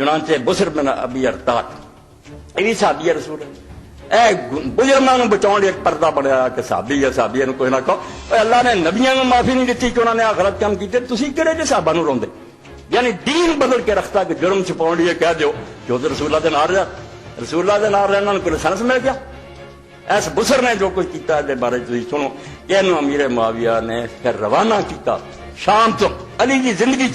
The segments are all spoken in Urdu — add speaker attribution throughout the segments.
Speaker 1: چنانچہ بسر بن ابی ارطاد یہ بھی صحابی رسول ہے. اے بزرگاں بچاؤ ایک پردہ بنیا کہ صحابی ہے صحابی نو کوئی نہ کہو. اللہ نے نبیاں کو معافی نہیں دیتی کہ انہوں نے غلط کام کیتے, تسی کہڑے جے صحابہ نو روندے؟ یعنی دین بدل کے رکھتا کہ جرم چھپاؤ لیے کہہ دیو کہ ادھر رسول اللہ دے نال رہا, رسول اللہ دے نال رہنا کوئی لائسنس مل گیا. ایس بسر نے جو کچھ کیتا ہے بارے تسی سنو. یہ امیر معاویہ نے پھر روانہ کیتا شام تو علی کی زندگی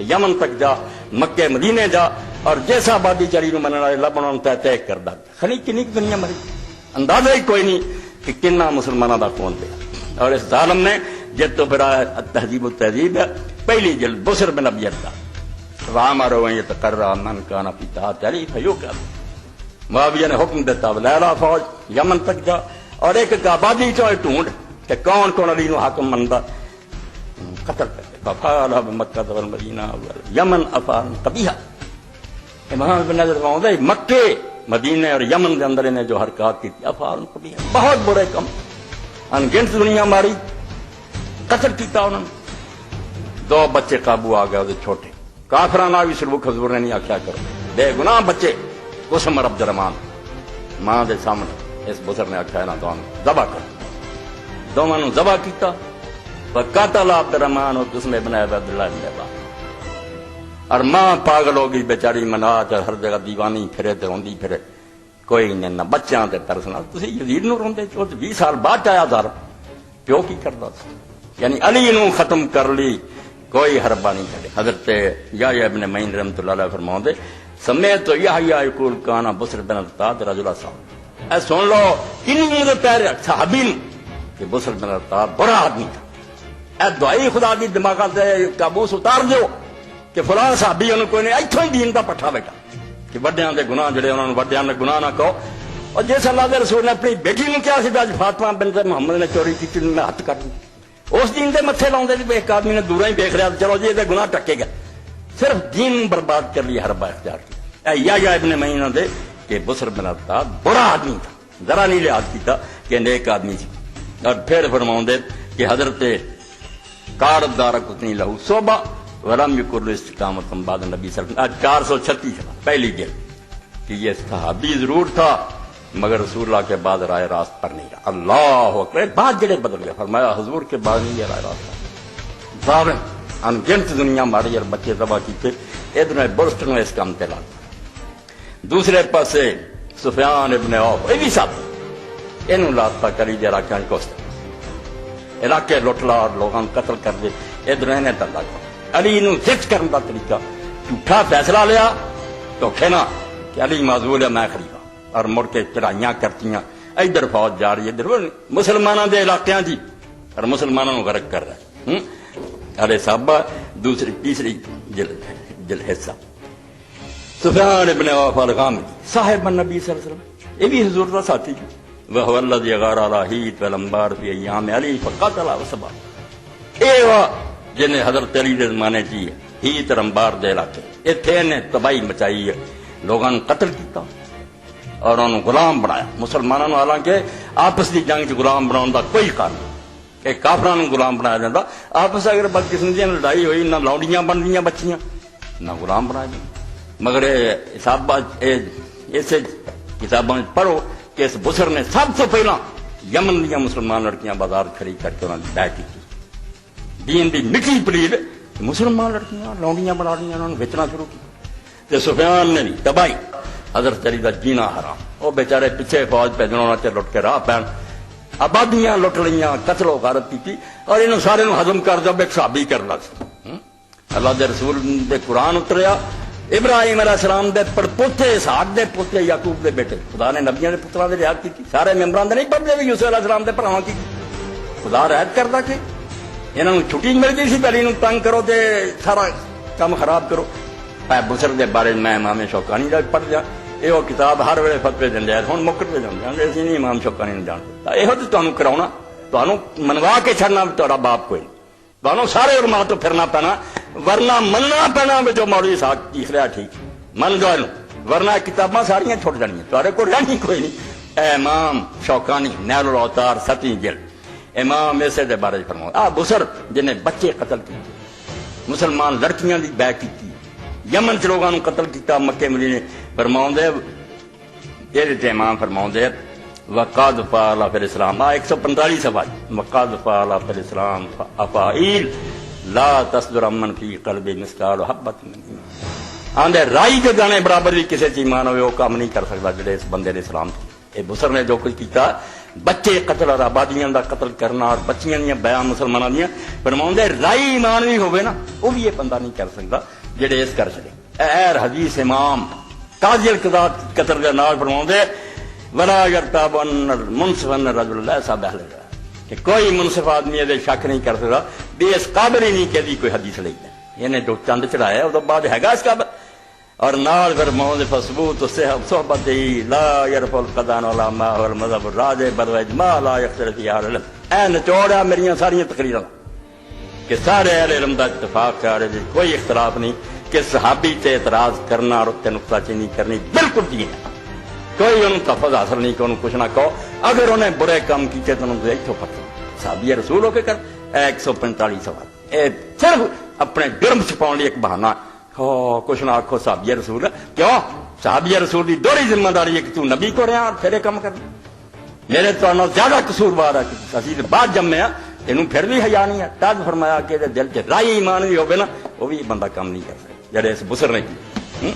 Speaker 1: یمن تک جا, مکے مدینے جا, اور جیسا آبادی چاری نو منن والے لبنا طے کر دا. خنی کنی دنیا مری اندازہ ہی کوئی نہیں کہ کنا مسلمانوں دا خون پیا. اور اس ظالم نے جت تو پھر تہذیب و تہذیب پہلی جلد بسر بن ابی ارطاد وامروا یتقرا من کان فی طاعت علی فیقتل. معاویہ نے حکم دیتا لیلا فوج یمن تک جا اور ایک آبادی چو ڈھونڈ کہ کون کون علی نو حاکم مندا, قتل کر دے. فقال مکہ والمدینہ یمن افعال قبیحہ. امام ابن نظر فرماؤں مکے مدینے اور یمن کے اندر نے جو حرکات کی افعال قبیحہ, بہت برے کم, ان گنت دنیا ماری, قتل کیتا انہوں نے. 2 بچے قابو آ گئے چھوٹے, کافرانہ بھی سلوک حضور نے نہیں آخیا کرو, بے گناہ بچے. قسم عبد الرحمان ماں دے سامنے اس بزرگ نے آخیا دونوں ذبح کر, دونوں نے ذبح کیتا. قاتل عبد الرحمان اور قسم ابن عبداللہ بن جبا. اور ماں پاگل ہو گئی بیچاری, منا ہر جگہ دیوانی پھرے تے روندی پھرے, کوئی نہ بچیاں تے ترسنا. تسی یزید نو روندے 20 سال بعد آیا دار پیو کی کردا سی. یعنی علی نو ختم کر لی, کوئی حربہ نہیں کرے. حضرت یحییٰ ابن معین رحمۃ اللہ علیہ فرماؤں دے سمیت یحییٰ یقول کان بسر بن ارطاد رجل صالح. اے سن لو کنی مجھے پیر صحابی کہ بسر بن ارطاد برا آدمی تھا. اے دعائی خدا کی دماغات سے قابوس اتار دیو کہ فلاں صحابی انہوں کوئی نہیں, ایتھوں ہی دین کا پٹھا بیٹھا کہ وڈیاں دے گناہ جڑے انہوں نے وڈیاں دے گناہ نہ کہو. اور جس اللہ دے رسول نے اپنی بیٹی نے کیا سی اج فاطمہ بنت محمد نے چوری کی میں ہاتھ کٹ دی, اس دین دے متھے لاؤندے سی. ایک آدمی نے دورا ہی دیکھ رہا چلو جی یہ گناہ ٹکے گا, صرف دین برباد کر لیا, حربہ اختیار کیا. یحییٰ ابن معین دے کہ بسر بن ارطاد برا آدمی تھا, ذرا نہیں لحاظ کیتا کہ نیک آدمی سی. اور پھر فرماؤں دے کہ حضرت کارد دارقطنی لہو صوبہ ولم یکر استقامت بعد نبی صلی اللہ علیہ وسلم. 436 پہلی جلد کہ یہ صحابی ضرور تھا مگر رسول اللہ کے بعد رائے راست پر نہیں رہا. اللہ اکبر, بعد جڑے بدل گئے. فرمایا حضور کے بعد نہیں رائے راست ظالم ان گنت دنیا ماری اور بچے ذبح کیتے. ادھر برسٹ نے اس کام تے لا. دوسرے پاسے سفیان ابن عوف یہ بھی ساتھ یہ لاتا کری دے علاقے کوست علاقے لٹ لا اور لوگوں قتل کر دے. ادھر انہیں دلہ کر علی نو زد کرنے کا طریقہ جھوٹا فیصلہ لیا دھوکھے نہ کہ علی معذور ہے میں خلیفہ, اور مڑ کے چڑھائیاں کرتیاں. ادھر فوج جا رہی ہے ادھر مسلمانوں کے علاقوں کی اور مسلمانوں کو غرق کر رہا ہے. ارے صحابہ دوسری تیسری جل حصہ سفیان ابن عوف الغامدی صاحب النبی صلی اللہ علیہ وسلم, یہ بھی حضور کا ساتھی. وہ الذی غار علی ہیت والانبار فی ایام علی فقتل وصبا. اے وا جن حضرت علی دے زمانے چی ہیت اور انبار دے علاقے اتنے نے تباہی مچائی ہے, لوگوں نے قتل کیتا اور انہوں غلام بنایا مسلمانوں. حالانکہ آپس کی جنگ چ غلام بناؤ کا کوئی قانون کہ کافران غلام بنایا جاتا. آپس اگر بد قسمتی کی لڑائی ہوئی نہ لوڑیاں بن گیا بچیاں نہ غلام بنایا جاتا. مگر اسے کتاباں پڑھو کہ اس بسر نے سب سے پہلا یمن دیا مسلمان لڑکیاں بازار کھڑی کر کے انہوں نے بیع کی. دین دی مٹی پلیل مسلمان لڑکیاں لونڈیاں بنا لی, انہوں نے بیچنا شروع کیا. سفیان نے بھی تباہی, حضرت علی دا جینا حرام. وہ بیچارے پیچھے فوج بھیجنا چ لٹ کے راہ پین, آبادیاں لٹ لیاں, قتل و غارت کی اور انہوں سارے ہضم کر دو ایک صحابی کرنا. اللہ دے رسول دے قرآن اتریا, ابراہیم علیہ السلام دے پڑپوتے اسحاق دے پوتے یعقوب دے بیٹے. خدا نے نبیاں دے پتراں دے رعایت کی, سارے ممبران دے نہیں پڑھتے بھی یوسف علیہ السلام دے بھراواں کی. خدا رعایت کردا کہ انہاں نوں چھٹی مل گئی سی پہلی نوں تنگ کرو تے سارا کام خراب کرو. بسر دے بارے میں امام شوکانی دا پڑھ جا, یہ وہ کتاب ہر ویلے فتوی دیندا ہے. ہن مکر دے جاندے اسی نہیں امام شوکانی نوں جانتے. یہ تو تانوں کراونا, تانوں منوا کے چھڑنا تہاڈا باپ کوئی نہیں. تانوں سارے علماء تو پھرنا پینا, ورنہ مننا پینا جو مولوی صاحب چیخ رہا ٹھیک من جاؤ, ورنہ کتاباں ساریاں چھٹ جانیاں تہاڈے کول رہنی کوئی نہیں. اے امام شوکانی نیل الاوتار 7ویں جلد امام اسے دے بارے فرماؤ. بسر جنہیں بچے قتل کیتے, مسلمان لڑکیاں دی بیع کی, ਯਮਨ 'ਚ ਲੋਕਾਂ ਨੂੰ ਕਤਲ ਕੀਤਾ ਮੱਕੇ ਮਦੀਨੇ ਫਰਮਾਉਂਦੇ ਇਹਦੇ ਤੇ ਇਮਾਮ ਫਰਮਾਉਂਦੇ ਵਕਾਦ ਫਾਲਾ ਫਿਰ ਇਸਲਾਮ ਆ 145 ਸਫਾ ਵਕਾਦ ਫਾਲਾ ਫਿਰ ਇਸਲਾਮ ਅਫਾਈਲ ਲਾ ਤਸਦਰ ਅਮਨ ਫੀ ਕਲਬੀ ਮਿਸਕਾਲ ਹਬਤ ਮਿਨ ਆਂਦੇ ਰਾਈ ਦੇ ਗਾਣੇ ਬਰਾਬਰ ਵੀ ਕਿਸੇ 'ਚ ਈਮਾਨ ਹੋਵੇ ਉਹ ਕੰਮ ਨਹੀਂ ਕਰ ਸਕਦਾ ਜਿਹੜੇ ਇਸ ਬੰਦੇ ਨੇ ਇਸਲਾਮ ਇਹ ਬੁਸਰ ਨੇ ਜੋ ਕੁਝ ਕੀਤਾ ਬੱਚੇ ਕਤਲ ਔਰ ਆਬਾਦੀਆਂ ਦਾ ਕਤਲ ਕਰਨਾ ਔਰ ਬੱਚੀਆਂ ਦੀਆਂ ਬਿਆਨ ਮੁਸਲਮਾਨਾਂ ਦੀਆਂ ਫਰਮਾਉਂਦੇ ਰਾਈ ਈਮਾਨ ਵੀ ਹੋਵੇ ਨਾ ਉਹ ਵੀ ਇਹ ਬੰਦਾ ਨਹੀਂ ਕਰ ਸਕਦਾ ਜਿਹੜੇ ਇਸ ਕਰ ਛੜੇ ਇਹ ਹਦੀਸ ਇਮਾਮ ਕਾਜ਼ੀ ਅਲ ਕਤਲ ਦੇ ਨਾਲ ਫਰਮਾਉਂਦੇ ਵਲਾ ਯਰਤਾਬਨ ਮੁਨਸਫਨ ਰਜੁਲ ਐਸਾ ਬਹਿਲੇਗਾ کہ کوئی منصف آدمی یہ شک نہیں کر سکتا بھی اس قابل ہی نہیں کہ کوئی حدیث لے انہیں جو چند چڑھایا اس بعد ہے گا اس قابل اور نال پھر موضوع فثبوت اس سے صحبت ہی لا یرفع القدان علماء والمذہب الراجع بالوجه ما لا يختلف فيه اهل العلم اے نچوڑا میری ساری تقریراں کہ سارے اہل علم دا اتفاق ہے کوئی اختلاف نہیں کہ صحابی تے اعتراض کرنا اور تے نقطہ چینی کرنی بالکل دین ہے کوئی انہوں تحفظ حاصل نہیں کہ انہوں کچھ نہ کہو اگر انہیں برے کام کیتے تو انہوں ایک تو پتہ صحابی رسول ہو کے کر 145 سوال اے صرف اپنے جرم چھپاؤں لی ایک بہانہ کچھ نہ آکھو صحابی رسول ہے کیوں صحابی رسول دی دوری ذمہ داری ہے کہ تو نبی کو رہا اور پھر کام کرنا میرے تو انہوں زیادہ قصوروار ہے کہ اسی بعد جمع ہے انہوں پھر بھی حیا نہیں ہے تاج فرمایا کہ دل کے رائی ایمان بھی ہوگے نا وہ بھی بندہ کام نہیں کر سکتا جڑے اس بسر نے کی